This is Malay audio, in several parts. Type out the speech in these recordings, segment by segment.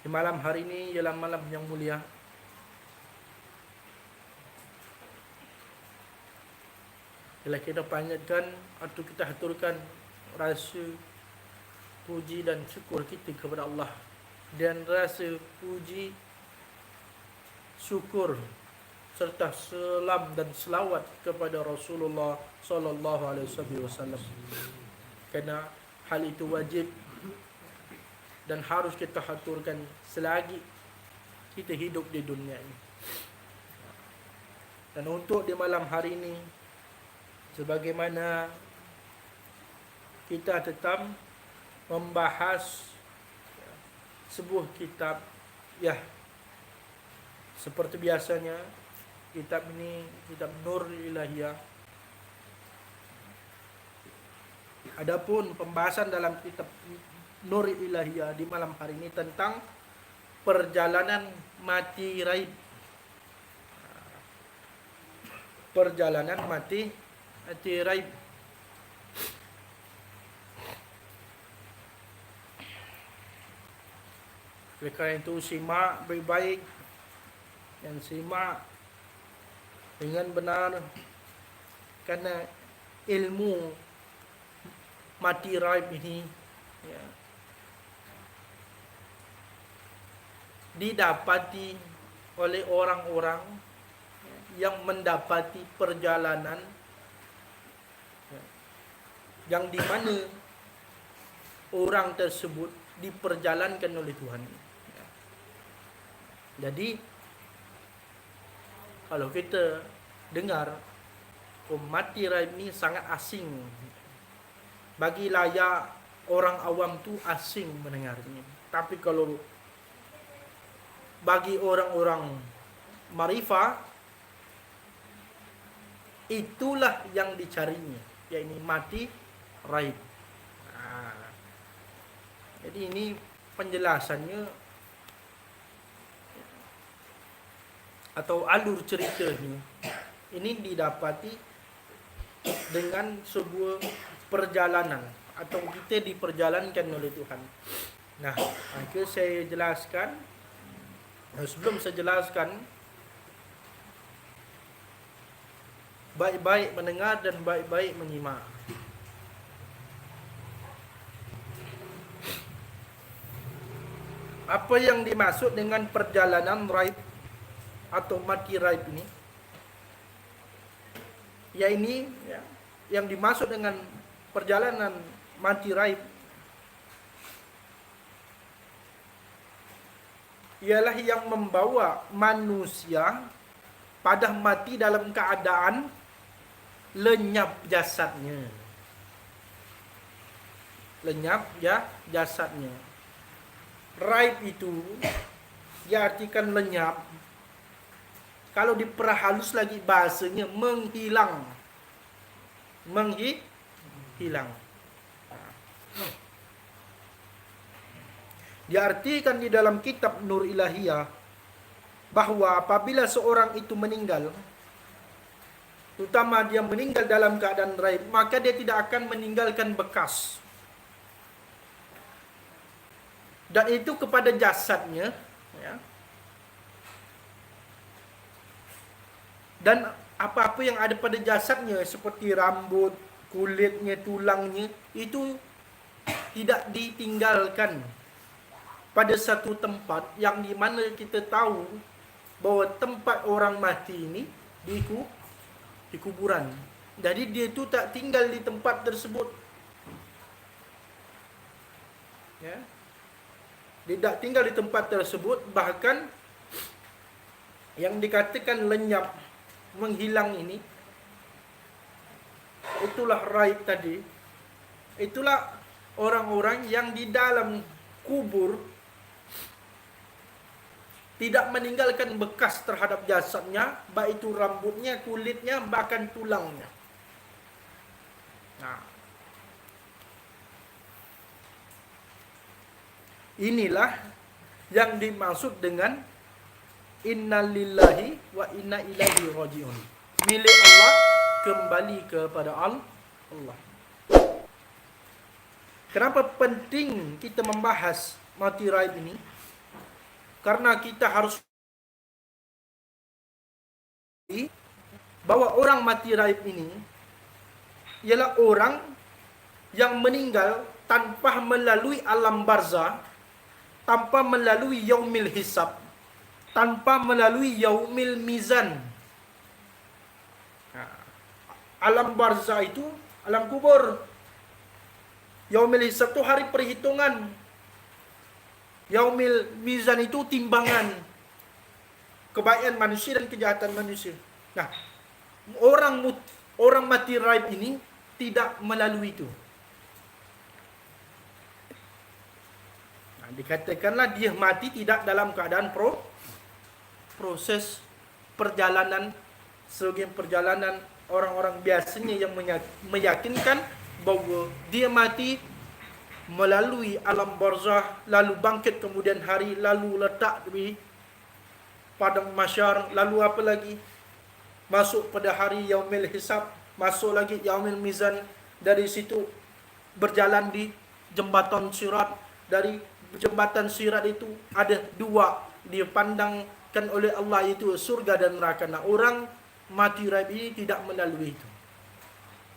Di malam hari ini ialah malam yang mulia. Bila kita panjatkan atau kita haturkan rasa puji dan syukur kita kepada Allah, dan rasa puji, syukur serta salam dan selawat kepada Rasulullah sallallahu alaihi wasallam. Kerana hal itu wajib dan harus kita haturkan selagi kita hidup di dunia ini. Dan untuk di malam hari ini, sebagaimana kita tetap membahas sebuah kitab, ya, seperti biasanya, kitab ini kitab Nur Ilahiyah. Adapun pembahasan dalam kitab Nur Ilahiyah di malam hari ini tentang perjalanan mati raib. Perjalanan mati raib. Oleh kerana itu, simak baik-baik dan simak dengan benar, kerana ilmu mati raib ini, ya, didapati oleh orang-orang yang mendapati perjalanan yang di mana orang tersebut diperjalankan oleh Tuhan. Jadi kalau kita dengar mati raib ini sangat asing, bagi layak orang awam tu asing mendengarnya. Tapi kalau bagi orang-orang marifah, itulah yang dicarinya, yaitu mati raib. Jadi ini penjelasannya atau alur ceritanya ini didapati dengan sebuah perjalanan, atau kita diperjalankan oleh Tuhan. Nah, maka saya jelaskan. Sebelum saya jelaskan, baik-baik mendengar dan baik-baik menyimak. Apa yang dimaksud dengan perjalanan raib atau mati raib ini? Ya, ini ya, yang dimaksud dengan perjalanan mati raib ialah yang membawa manusia pada mati dalam keadaan lenyap jasadnya. Lenyap ya jasadnya. Raib itu diartikan lenyap. Kalau diperhalus lagi bahasanya menghilang. Menghilang. Diartikan di dalam kitab Nur Ilahiyah bahawa apabila seorang itu meninggal, terutama dia meninggal dalam keadaan raib, maka dia tidak akan meninggalkan bekas. Dan itu kepada jasadnya, ya. Dan apa-apa yang ada pada jasadnya seperti rambut, kulitnya, tulangnya, itu tidak ditinggalkan pada satu tempat yang di mana kita tahu bahawa tempat orang mati ini di kuburan. Jadi dia itu tak tinggal di tempat tersebut. Ya. Dia tak tinggal di tempat tersebut, bahkan yang dikatakan lenyap, menghilang ini, itulah raib tadi. Itulah orang-orang yang di dalam kubur tidak meninggalkan bekas terhadap jasadnya, baik itu rambutnya, kulitnya, bahkan tulangnya. Nah, inilah yang dimaksud dengan innalillahi wa inna ilaihi raji'un. Milik Allah, kembali kepada Allah. Kenapa penting kita membahas mati raib ini? Karena kita harus bahwa orang mati raib ini ialah orang yang meninggal tanpa melalui alam barzah, tanpa melalui yaumil hisab, tanpa melalui yaumil mizan. Alam barzah itu alam kubur. Yaumil hisab itu hari perhitungan. Yaumil mizan itu timbangan kebaikan manusia dan kejahatan manusia. Nah, orang mati raib ini tidak melalui itu. Nah, dikatakanlah dia mati tidak dalam keadaan proses perjalanan sebagai perjalanan orang-orang biasanya yang meyakinkan bahawa dia mati melalui alam barzah, lalu bangkit kemudian hari, lalu letak di padang mahsyar, lalu apa lagi? Masuk pada hari yaumil hisab, masuk lagi yaumil mizan, dari situ berjalan di jembatan sirat. Dari jembatan sirat itu ada dua dipandangkan oleh Allah, itu surga dan neraka. Nah, orang mati raib ini tidak melalui itu.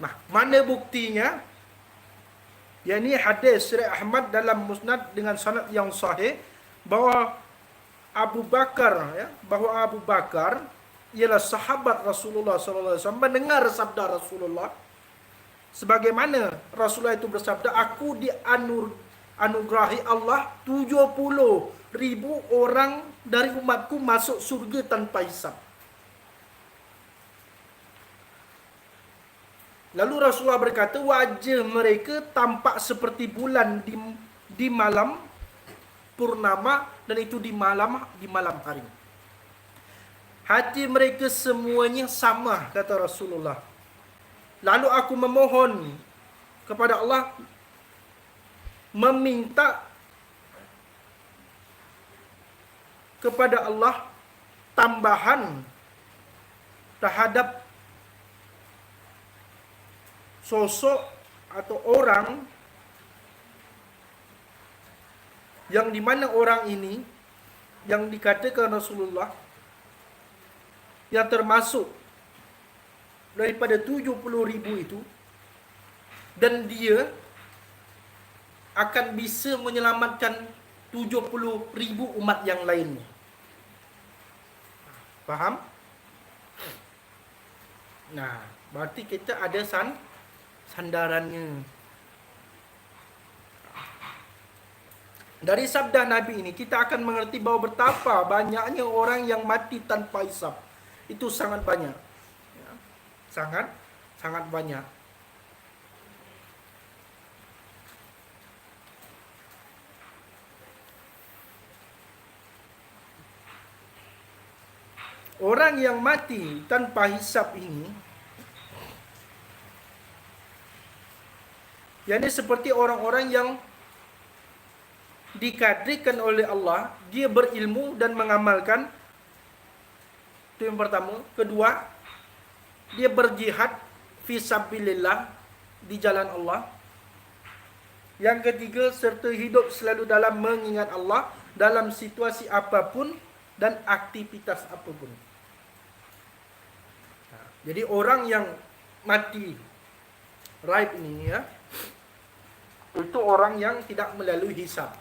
Nah, mana buktinya? Yakni hadis riwayat Ahmad dalam Musnad dengan sanad yang sahih bahawa Abu Bakar, bahawa Abu Bakar ialah sahabat Rasulullah sallallahu alaihi wasallam, mendengar sabda Rasulullah sebagaimana Rasulullah itu bersabda, aku dianugerahi Allah 70,000 orang dari umatku masuk surga tanpa hisab. Lalu Rasulullah berkata, wajah mereka tampak seperti bulan di malam purnama, dan itu di malam hari. Hati mereka semuanya sama, kata Rasulullah. Lalu aku memohon kepada Allah, meminta kepada Allah tambahan terhadap sosok atau orang yang di mana orang ini yang dikatakan Rasulullah yang termasuk daripada 70,000 itu, dan dia akan bisa menyelamatkan 70,000 umat yang lainnya. Faham? Nah, berarti kita ada sandarannya. Dari sabda Nabi ini kita akan mengerti bahawa betapa banyaknya orang yang mati tanpa hisab. Itu sangat banyak. Ya, sangat banyak. Orang yang mati tanpa hisab ini, yakni seperti orang-orang yang dikadrikan oleh Allah, dia berilmu dan mengamalkan. Itu yang pertama. Kedua, dia berjihad fisabilillah, di jalan Allah. Yang ketiga, serta hidup selalu dalam mengingat Allah dalam situasi apapun dan aktivitas apapun. Jadi orang yang mati raib ini, ya, itu orang yang tidak melalui hisab.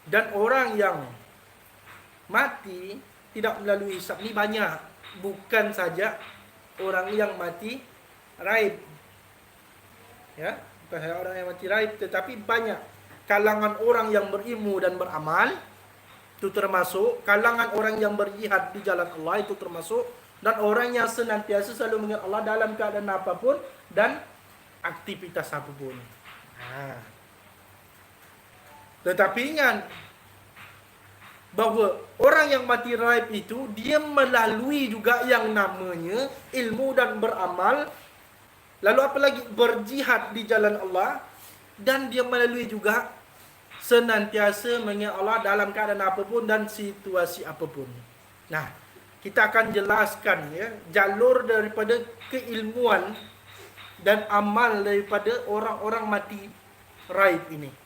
Dan orang yang mati tidak melalui hisab ni banyak. Bukan saja orang yang mati raib, ya, bukan saja orang yang mati raib, tetapi banyak kalangan orang yang berilmu dan beramal, itu termasuk. Kalangan orang yang berjihad di jalan Allah, itu termasuk. Dan orang yang senantiasa selalu mengingat Allah dalam keadaan apapun dan aktivitas apapun. Tetapi ingat bahawa orang yang mati raib itu, dia melalui juga yang namanya ilmu dan beramal. Lalu apa lagi? Berjihad di jalan Allah. Dan dia melalui juga senantiasa mengingat Allah dalam keadaan apapun dan situasi apapun. Nah, kita akan jelaskan, ya, jalur daripada keilmuan dan amal daripada orang-orang mati raib ini.